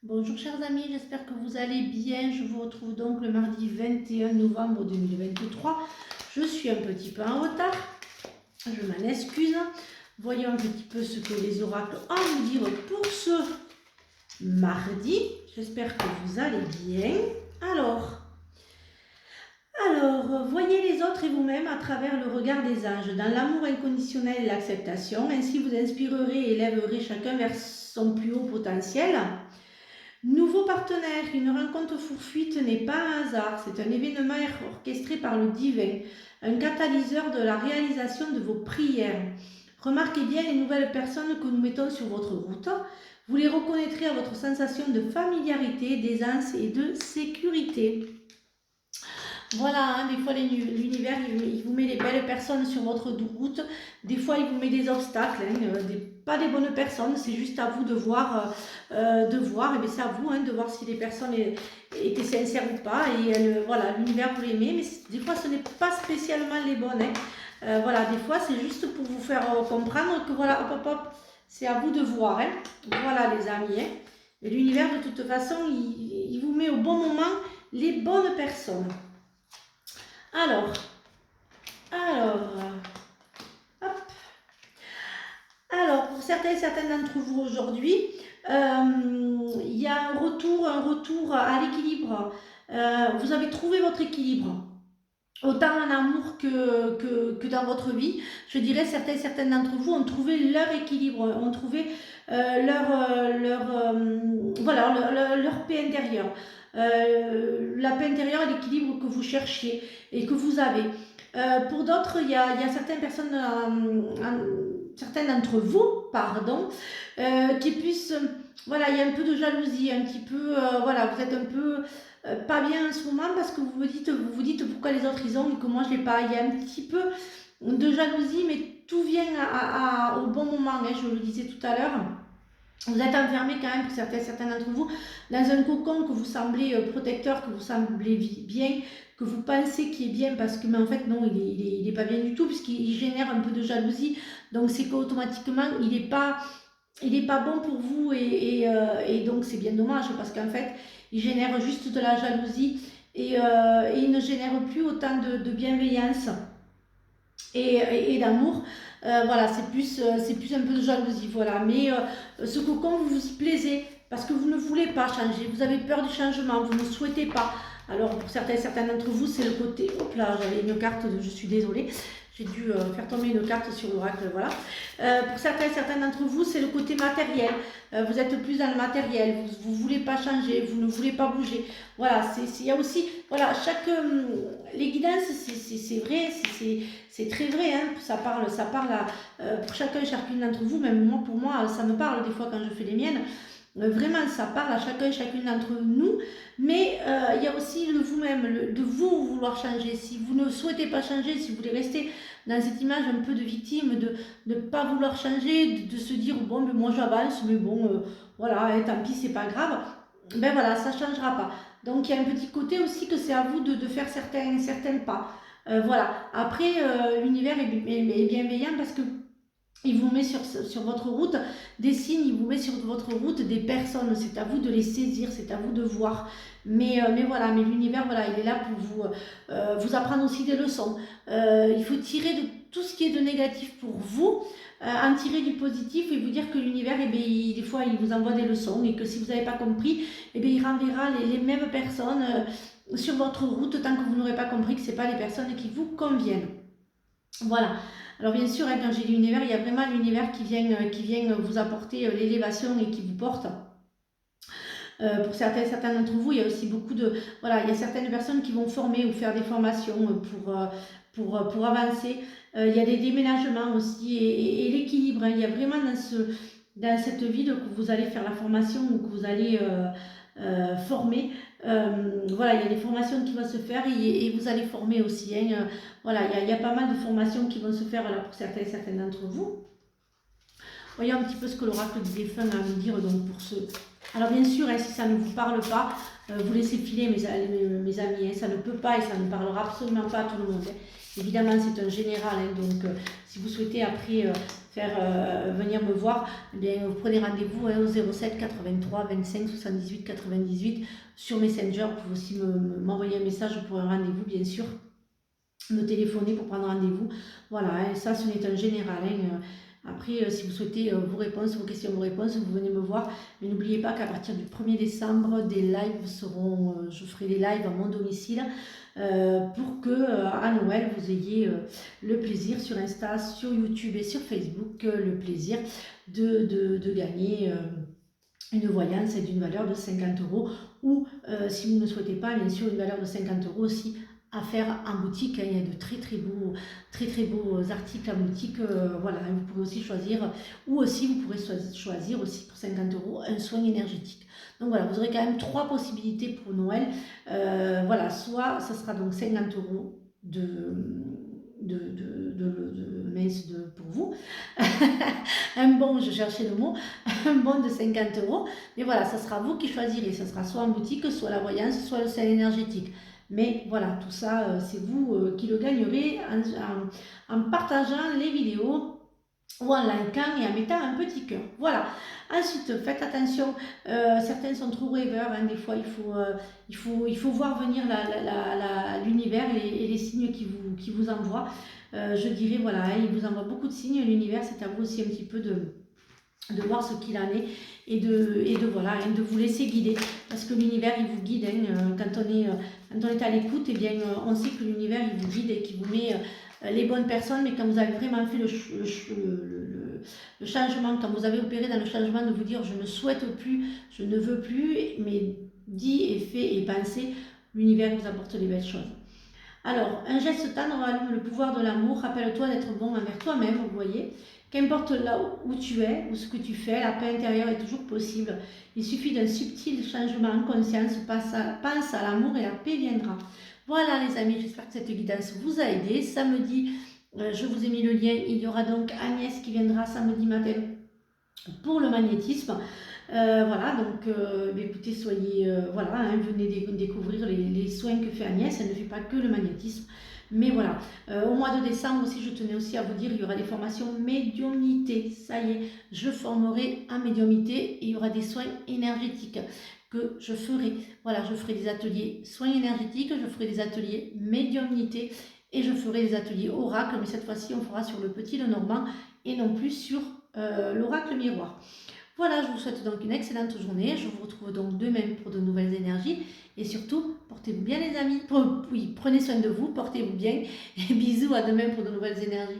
Bonjour chers amis, j'espère que vous allez bien. Je vous retrouve donc le mardi 21 novembre 2023. Je suis un petit peu en retard, je m'en excuse. Voyons un petit peu ce que les oracles ont à nous dire pour ce mardi. J'espère que vous allez bien. Alors, voyez les autres et vous-même à travers le regard des anges, dans l'amour inconditionnel et l'acceptation. Ainsi vous inspirerez et élèverez chacun vers son plus haut potentiel. Nouveau partenaire, une rencontre fortuite n'est pas un hasard, c'est un événement orchestré par le divin, un catalyseur de la réalisation de vos prières. Remarquez bien les nouvelles personnes que nous mettons sur votre route. Vous les reconnaîtrez à votre sensation de familiarité, d'aisance et de sécurité. Voilà, hein, des fois l'univers il vous met les belles personnes sur votre route, des fois il vous met des obstacles, hein, pas des bonnes personnes, c'est juste à vous de voir, et c'est à vous hein, de voir si les personnes étaient sincères ou pas, et voilà, l'univers vous les met, mais des fois ce n'est pas spécialement les bonnes. Hein. Voilà, des fois c'est juste pour vous faire comprendre que voilà, hop, hop, hop, c'est à vous de voir. Hein. Voilà les amis. Hein. Et l'univers de toute façon, il vous met au bon moment les bonnes personnes. Alors, hop. Alors, pour certains et certaines d'entre vous aujourd'hui, il y a un retour à l'équilibre. Vous avez trouvé votre équilibre, autant en amour que dans votre vie. Je dirais certains et certaines d'entre vous ont trouvé leur équilibre, ont trouvé leur paix intérieure. La paix intérieure et l'équilibre que vous cherchiez et que vous avez. Pour d'autres, il y a certaines personnes, certains d'entre vous, pardon, qui puissent, voilà, il y a un peu de jalousie, un petit peu, voilà, vous êtes un peu pas bien en ce moment parce que vous vous dites pourquoi les autres ils ont et que moi je l'ai pas. Il y a un petit peu de jalousie, mais tout vient au bon moment, hein, je le disais tout à l'heure. Vous êtes enfermé quand même, pour certains d'entre vous, dans un cocon que vous semblez protecteur, que vous semblez bien, que vous pensez qu'il est bien, parce que mais en fait non, il est pas bien du tout, puisqu'il génère un peu de jalousie. Donc c'est qu'automatiquement, il n'est pas bon pour vous, et donc c'est bien dommage, parce qu'en fait, il génère juste de la jalousie, et il ne génère plus autant de bienveillance et d'amour. Voilà, c'est plus un peu de jalousie, voilà. Mais ce cocon, vous vous y plaisez parce que vous ne voulez pas changer, vous avez peur du changement, vous ne souhaitez pas. Alors pour certains d'entre vous, c'est le côté, hop là, j'avais une carte, je suis désolée, j'ai dû faire tomber une carte sur l'oracle, voilà. Pour certains d'entre vous, c'est le côté matériel. Vous êtes plus dans le matériel, vous ne voulez pas changer, vous ne voulez pas bouger. Voilà, il y a aussi, voilà, les guidances, c'est vrai, c'est très vrai, hein, ça parle pour chacune d'entre vous, même moi, pour moi, ça me parle des fois quand je fais les miennes. Vraiment, ça parle à chacune d'entre nous, mais il y a aussi le vous-même, de vous vouloir changer. Si vous ne souhaitez pas changer, si vous voulez rester dans cette image un peu de victime, de ne pas vouloir changer, de se dire bon, mais moi j'avance, mais bon, voilà, tant pis, c'est pas grave, ben voilà, ça ne changera pas. Donc il y a un petit côté aussi que c'est à vous de faire certains pas. Voilà. Après, l'univers est bienveillant parce que il vous met sur votre route des signes, il vous met sur votre route des personnes. C'est à vous de les saisir, c'est à vous de voir. Mais voilà, mais l'univers, voilà, il est là pour vous apprendre aussi des leçons. Il faut tirer de tout ce qui est de négatif pour vous, en tirer du positif et vous dire que l'univers, eh bien, des fois, il vous envoie des leçons et que si vous n'avez pas compris, eh bien, il renverra les mêmes personnes sur votre route tant que vous n'aurez pas compris que ce pas les personnes qui vous conviennent. Voilà. Alors bien sûr, hein, quand j'ai l'univers, il y a vraiment l'univers qui vient vous apporter l'élévation et qui vous porte. Pour certains d'entre vous, il y a aussi beaucoup de... Voilà, il y a certaines personnes qui vont former ou faire des formations pour avancer. Il y a des déménagements aussi et l'équilibre. Hein, il y a vraiment dans cette vie que vous allez faire la formation ou que vous allez former. Voilà, il y a des formations qui vont se faire et vous allez former aussi. Hein, voilà, il y a pas mal de formations qui vont se faire là, pour certains d'entre vous. Voyons un petit peu ce que l'oracle du défunt a à nous dire donc pour ceux. Alors bien sûr, hein, si ça ne vous parle pas, vous laissez filer mes amis, hein, ça ne peut pas et ça ne parlera absolument pas à tout le monde. Hein. Évidemment, c'est un général, hein, donc si vous souhaitez après venir me voir, eh bien, vous prenez rendez-vous hein, au 07 83 25 78 98 sur Messenger. Vous pouvez aussi m'envoyer un message pour un rendez-vous, bien sûr, me téléphoner pour prendre rendez-vous. Voilà, hein, ça ce n'est un général. Hein, après, si vous souhaitez vos réponses, vos questions, vos réponses, vous venez me voir. Mais n'oubliez pas qu'à partir du 1er décembre, des lives seront, je ferai des lives à mon domicile pour que à Noël, vous ayez le plaisir sur Insta, sur YouTube et sur Facebook, le plaisir de gagner une voyance d'une valeur de 50 euros ou si vous ne souhaitez pas, bien sûr, une valeur de 50 euros aussi à faire en boutique. Hein. Il y a de très beaux articles en boutique. Voilà, vous pouvez aussi choisir, ou aussi vous pourrez choisir aussi pour 50 euros un soin énergétique. Donc voilà, vous aurez quand même 3 possibilités pour Noël. Voilà, soit ça sera donc 50 euros pour vous. Un bon, je cherchais le mot, un bon de 50 euros. Mais voilà, ça sera vous qui choisirez. Ça sera soit en boutique, soit la voyance, soit le soin énergétique. Mais voilà, tout ça, c'est vous qui le gagnerez en partageant les vidéos ou en likant et en mettant un petit cœur. Voilà. Ensuite, faites attention, certains sont trop rêveurs, hein, des fois il faut voir venir l'univers et les signes qui vous envoient. Je dirais, voilà, hein, il vous envoie beaucoup de signes, l'univers, c'est à vous aussi un petit peu de voir ce qu'il en est et voilà, hein, de vous laisser guider, parce que l'univers il vous guide, hein, quand on est à l'écoute, eh bien on sait que l'univers il vous guide et qu'il vous met les bonnes personnes. Mais quand vous avez vraiment fait le changement, quand vous avez opéré dans le changement de vous dire je ne souhaite plus, je ne veux plus, mais dit et fait et pensé, l'univers vous apporte les belles choses. Alors, un geste tendre allume le pouvoir de l'amour. Rappelle-toi d'être bon envers toi-même, vous voyez. Qu'importe là où tu es ou ce que tu fais, la paix intérieure est toujours possible. Il suffit d'un subtil changement en conscience. Pense à l'amour et la paix viendra. Voilà les amis, j'espère que cette guidance vous a aidé. Samedi, je vous ai mis le lien. Il y aura donc Agnès qui viendra samedi matin pour le magnétisme. Voilà, donc écoutez, soyez, voilà, hein, venez découvrir les soins que fait Agnès. Elle ne fait pas que le magnétisme. Mais voilà, au mois de décembre aussi, je tenais aussi à vous dire, il y aura des formations médiumnité. Ça y est, je formerai en médiumnité et il y aura des soins énergétiques que je ferai. Voilà, je ferai des ateliers soins énergétiques, je ferai des ateliers médiumnité et je ferai des ateliers oracle, mais cette fois-ci, on fera sur le petit Lenormand et non plus sur l'oracle miroir. Voilà, je vous souhaite donc une excellente journée. Je vous retrouve donc demain pour de nouvelles énergies. Et surtout, portez-vous bien les amis. Oui, prenez soin de vous, portez-vous bien. Et bisous, à demain pour de nouvelles énergies.